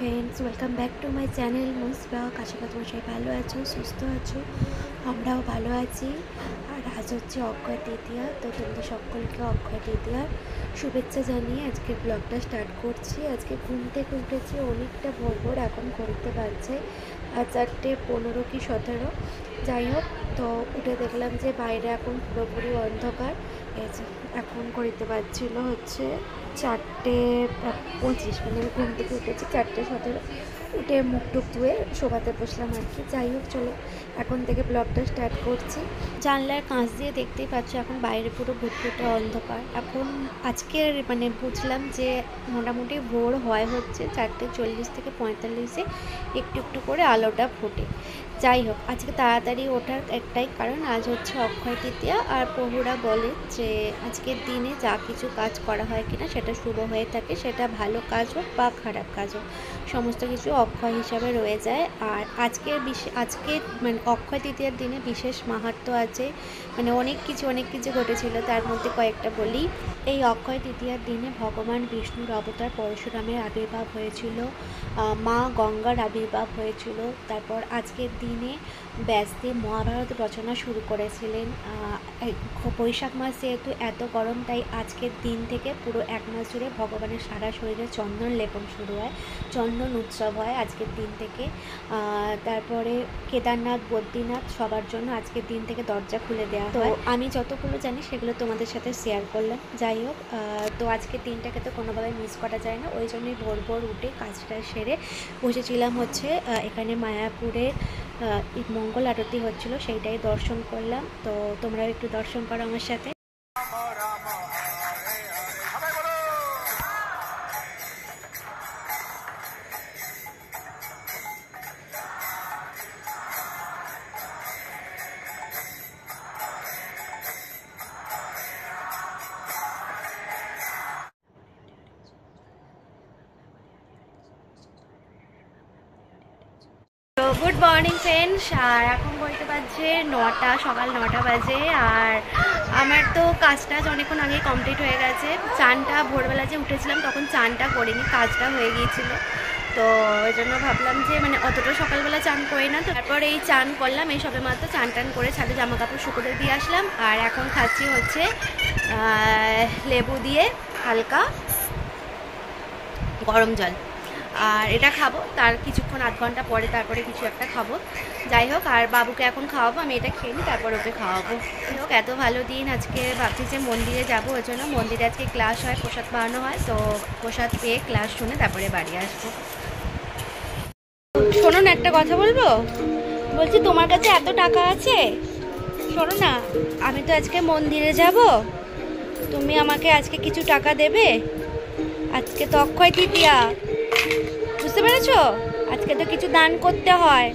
Friends welcome back to my channel मुसबाक। आशा कরি তোমরা সবাই ভালো আছো, সুস্থ আছো, আমরাও ভালো আছি। আর আজ হচ্ছে অক্ষয় তৃতীয়া, তো তোমাদের সকলকে অক্ষয় তৃতীয়ার শুভেচ্ছা জানিয়ে আজকের ব্লগটা স্টার্ট করছি। আজকে ঘুম থেকে উঠেছি অনেকটা ভোর, এখন ঘড়িতে বাজছে আর 4:15 কি 17। যাই হোক, তো উঠে দেখলাম যে বাইরে এখন পুরোপুরি অন্ধকার। এখন ঘড়িতে বাজছিল হচ্ছে 4:25, মানে আমি ঘুম থেকে উঠেছি 4:17। উঠে মুখ টুক ধুয়ে শোভাতে বসলাম আর কি। যাই হোক, চলো এখন থেকে ব্লগটা স্টার্ট করছি। জানলার কাঁচ দিয়ে দেখতেই পাচ্ছ এখন বাইরে পুরো ভুটভুটে অন্ধকার। এখন আজকের মানে বুঝলাম যে মোটামুটি ভোর হচ্ছে 4:40 থেকে 45-এ একটু একটু করে আলোটা ফোটে। যাই হোক, আজকে তাড়াতাড়ি ওঠার একটাই কারণ, আজ হচ্ছে অক্ষয় তৃতীয়া। আর প্রভুরা বলে যে আজকের দিনে যা কিছু কাজ করা হয় কিনা সেটা শুভ হয়ে থাকে, সেটা ভালো কাজ হোক বা খারাপ কাজ হোক, সমস্ত কিছু অক্ষয় হিসাবে রয়ে যায়। আর আজকে মানে অক্ষয় তৃতীয়ার দিনে বিশেষ মাহাত্ম্য আছে, মানে অনেক কিছু ঘটেছিল, তার মধ্যে কয়েকটা বলি। এই অক্ষয় তৃতীয়ার দিনে ভগবান বিষ্ণুর অবতার পরশুরামের আবির্ভাব হয়েছিল, মা গঙ্গার আবির্ভাব হয়েছিল। তারপর আজকের দিনে ব্যাসদেব মহাভারত রচনা শুরু করেছিলেন। বৈশাখ মাস যেহেতু এত গরম, তাই আজকের দিন থেকে পুরো এক মাস জুড়ে ভগবানের সারা শরীরে চন্দন লেপন শুরু হয়, চন্দন উৎসব হয় আজকের দিন থেকে। তারপরে কেদারনাথ, বদ্রীনাথ সবার জন্য আজকের দিন থেকে দরজা খুলে দেওয়া হয়। তো আমি যতগুলো জানি সেগুলো তোমাদের সাথে শেয়ার করলাম। যাই হোক, তো আজকের দিনটাকে তো কোনোভাবে মিস করা যায় না, ওই জন্যই ভোর উঠে কাজটা সেরে বসেছিলাম হচ্ছে এখানে মায়াপুরের মঙ্গল আরতি হচ্ছিল, সেইটাই দর্শন করলাম। তো তোমরাও একটু দর্শন করো আমার সাথে। তো গুড মর্নিং ফ্রেন্ডস, আর এখন বলতে পারছে সকাল 9টা বাজে। আর আমার তো কাজটা অনেকক্ষণ আগে কমপ্লিট হয়ে গেছে। চানটা ভোরবেলা যে উঠেছিলাম তখন চানটা করিনি, কাজটা হয়ে গিয়েছিল। তো ওই জন্য ভাবলাম যে মানে অতটা সকালবেলা চান করি না, তো তারপর এই চান করলাম। এই সবে মাত্র চান টান করে ছাদে জামা কাপড় শুকোতে দিয়ে আসলাম। আর এখন খাচ্ছি হচ্ছে লেবু দিয়ে হালকা গরম জল, আর এটা খাবো তার কিছুক্ষণ আধ ঘন্টা পরে, তারপরে কিছু একটা খাবো। যাই হোক, আর বাবুকে এখন খাওয়াবো, আমি এটা খেয়ে নিই, তারপর ওকে খাওয়াবো। যাই হোক, এত ভালো দিন আজকে, ভাবছি যে মন্দিরে যাবো। ওই জন্য মন্দিরে আজকে ক্লাস হয়, প্রসাদ পাওয়ানো হয়, তো প্রসাদ পেয়ে ক্লাস শুনে তারপরে বাড়ি আসবো। শোনো না, একটা কথা বলবো। বলছি তোমার কাছে এত টাকা আছে, শোনো না, আমি তো আজকে মন্দিরে যাব, তুমি আমাকে আজকে কিছু টাকা দেবে? আজকে তো অক্ষয় তৃতীয়া, বুঝতে পেরেছো? আজকে তো কিছু দান করতে হয়।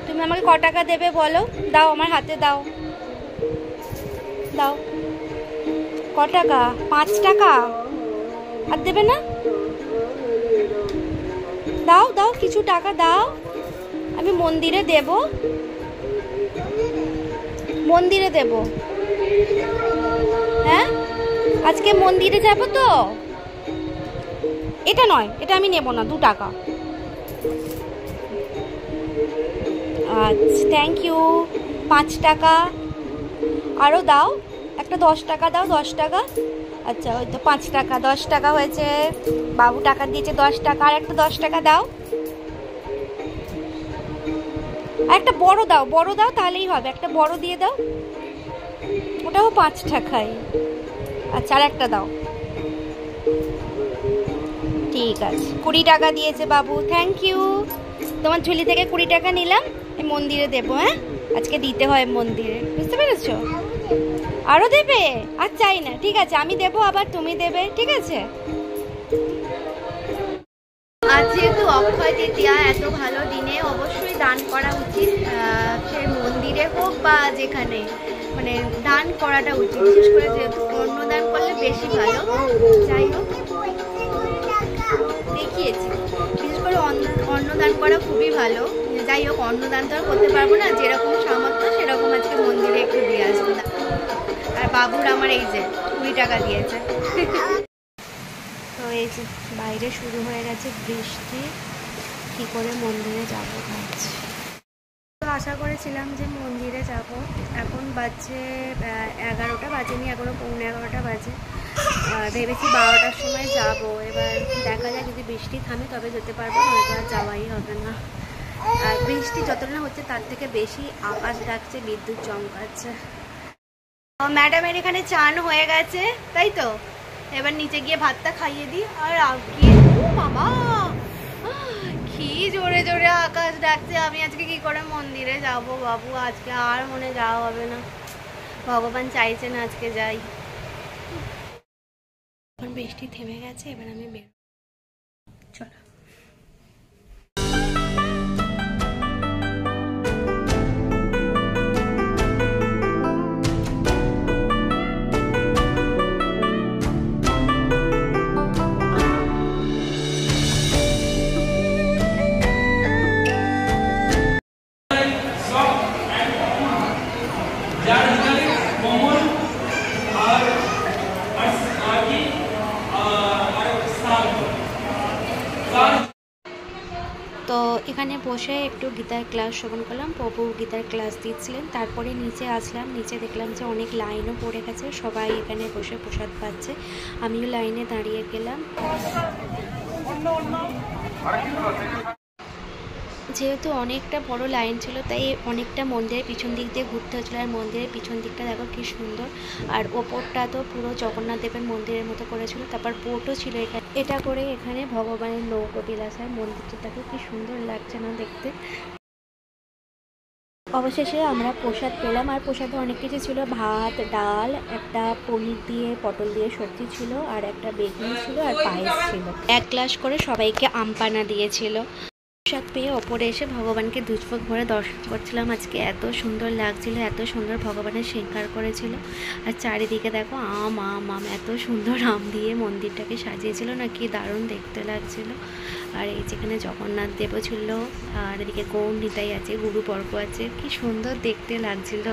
তুমি আমাকে ক টাকা দেবে বলো? দাও, আমার হাতে দাও, দাও। ক টাকা? 5 টাকা? আর দেবে না? দাও দাও, কিছু টাকা দাও, আমি মন্দিরে দেব, মন্দিরে দেব। হ্যাঁ, আজকে মন্দিরে যাব তো। এটা নয়, এটা আমি নেব না, 2 টাকা। আচ্ছা, থ্যাংক ইউ। 5 টাকা আরও দাও, একটা 10 টাকা দাও, 10 টাকা। আচ্ছা, ওই তো 5 টাকা, 10 টাকা হয়েছে। বাবু টাকা দিয়েছে 10 টাকা, আর একটা 10 টাকা দাও। আর একটা বড় দাও, বড় দাও, তাহলেই হবে, একটা বড় দিয়ে দাও, ওটাও 5 টাকাই। আচ্ছা, আর একটা দাও। ঠিক আছে, 20 টাকা দিয়েছে বাবু, থ্যাংক ইউ। তোমার ঝুলি থেকে 20 টাকা নিলাম, এই মন্দিরে দেবো। হ্যাঁ, আজকে দিতে হয় মন্দিরে, বুঝতে পেরেছো? আরও দেবে? আর চাই না, ঠিক আছে, আমি দেবো, আবার তুমি দেবে, ঠিক আছে। আজ যেহেতু অক্ষয় তৃতীয়া, এত ভালো দিনে অবশ্যই দান করা উচিত, সে মন্দিরে হোক বা যেখানে, মানে দান করাটা উচিত, বিশেষ করে যেহেতু অন্নদান করলে বেশি ভালো। যাই হোক, দেখিয়েছি বিশেষ করে অন্নদান করা খুবই ভালো। যাই হোক, অন্নদান তো আর করতে পারবো না, যেরকম সামর্থ্য সেরকম আজকে মন্দিরে একটু দিয়ে আসবো। আর বাবুর আমার এই যে 20 টাকা দিয়েছে। তো এই যে বাইরে শুরু হয়ে গেছে বৃষ্টি, কী করে মন্দিরে যাবো ভাবছি। তো আশা করেছিলাম যে মন্দিরে যাব, এখন বাজছে 11টা বাজেনি, এখনও 11:15 বাজে। ভেবেছি 12টার সময় যাব। এবার দেখা যায় যদি বৃষ্টি থামে তবে যেতে পারবো, নয়তো আর যাওয়াই হবে না। আর বৃষ্টি যতটা না হচ্ছে তার থেকে বেশি আকাশ ডাকছে, বিদ্যুৎ চমকাচ্ছে। ম্যাডামের এখানে চান হয়ে গেছে, তাই তো? এবার নিচে গিয়ে ভাতটা খাইয়ে দিই। আর গিয়ে বাবা কি জোরে জোরে আকাশ ডাকছে। আমি আজকে কি করে মন্দিরে যাব বাবু? আজকে আর মনে যাওয়া হবে না, ভগবান চাইছে না আজকে যাই। এখন বৃষ্টি থেমে গেছে, এবার আমি বের। চলো। তো এখানে বসে একটু গীতার ক্লাস শ্রবণ করলাম, প্রভু গীতার ক্লাস দিচ্ছিলেন। তারপরে নিচে আসলাম, নিচে দেখলাম যে অনেক লাইনও পড়ে গেছে, সবাই এখানে বসে প্রসাদ পাচ্ছে। আমিও লাইনে দাঁড়িয়ে গেলাম। যেহেতু অনেকটা বড় লাইন ছিল তাই অনেকটা মন্দিরের পিছন দিক দিয়ে ঘুরতে হচ্ছিলো। আর মন্দিরের পিছন দিকটা দেখো কি সুন্দর, আর ওপরটা তো পুরো জগন্নাথ দেবের মন্দিরের মতো করেছিল। তারপর বোটও ছিল এখানে, এটা করে এখানে ভগবানের নৌকো বিলাস হয়। মন্দিরটা দেখো কি সুন্দর লাগছে না দেখতে। অবশেষে আমরা প্রসাদ পেলাম, আর প্রসাদে অনেক কিছু ছিল, ভাত, ডাল, একটা পনির দিয়ে পটল দিয়ে সবজি ছিল, আর একটা বেগুনি ছিল, আর পায়েস ছিল। 1 গ্লাস করে সবাইকে আমপানা দিয়েছিল। প্রসাদ পেয়ে ওপরে এসে ভগবানকে দুচোখ ভরে দর্শন করছিলাম। আজকে এত সুন্দর লাগছিল, এত সুন্দর ভগবানের শৃঙ্গার করেছিল। আর চারিদিকে দেখো আম আম আম, এত সুন্দর আম দিয়ে মন্দিরটাকে সাজিয়েছিল না, কি দারুণ দেখতে লাগছিল। আর এই যেখানে জগন্নাথ দেবও ছিল, আর এদিকে গৌর নিতাই আছে, গুরুবর্গ আছে, কি সুন্দর দেখতে লাগছিল।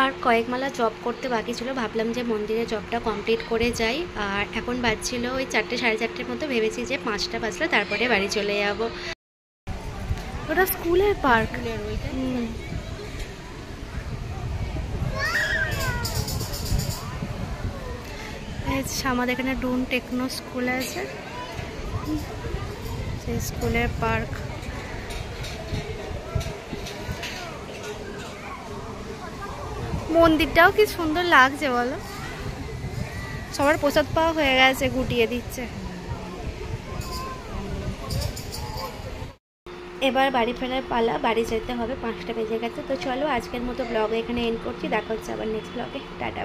আর কয়েক মালা জব করতে বাকি ছিল, ভাবলাম যে মন্দিরে জবটা কমপ্লিট করে যাই। আর এখন বাজছিল ওই 4টে সাড়ে 4টের মতো, ভেবেছি যে 5টা বাজলে তারপরে বাড়ি চলে যাব। ওটা স্কুলের পার্ক। আমাদের এখানে ডুন টেকনো স্কুল আছে, সেই স্কুলের পার্ক। মন্দিরটাও কি সুন্দর লাগছে বলো। সবার প্রসাদ পাওয়া হয়ে গেছে, গুটিয়ে দিচ্ছে। এবার বাড়ি ফেরার পালা, বাড়ি যেতে হবে, 5টা বেজে গেছে। তো চলো আজকের মতো ব্লগ এখানে এন্ড করছি, দেখা হচ্ছে আবার নেক্সট ব্লগে। টাটা।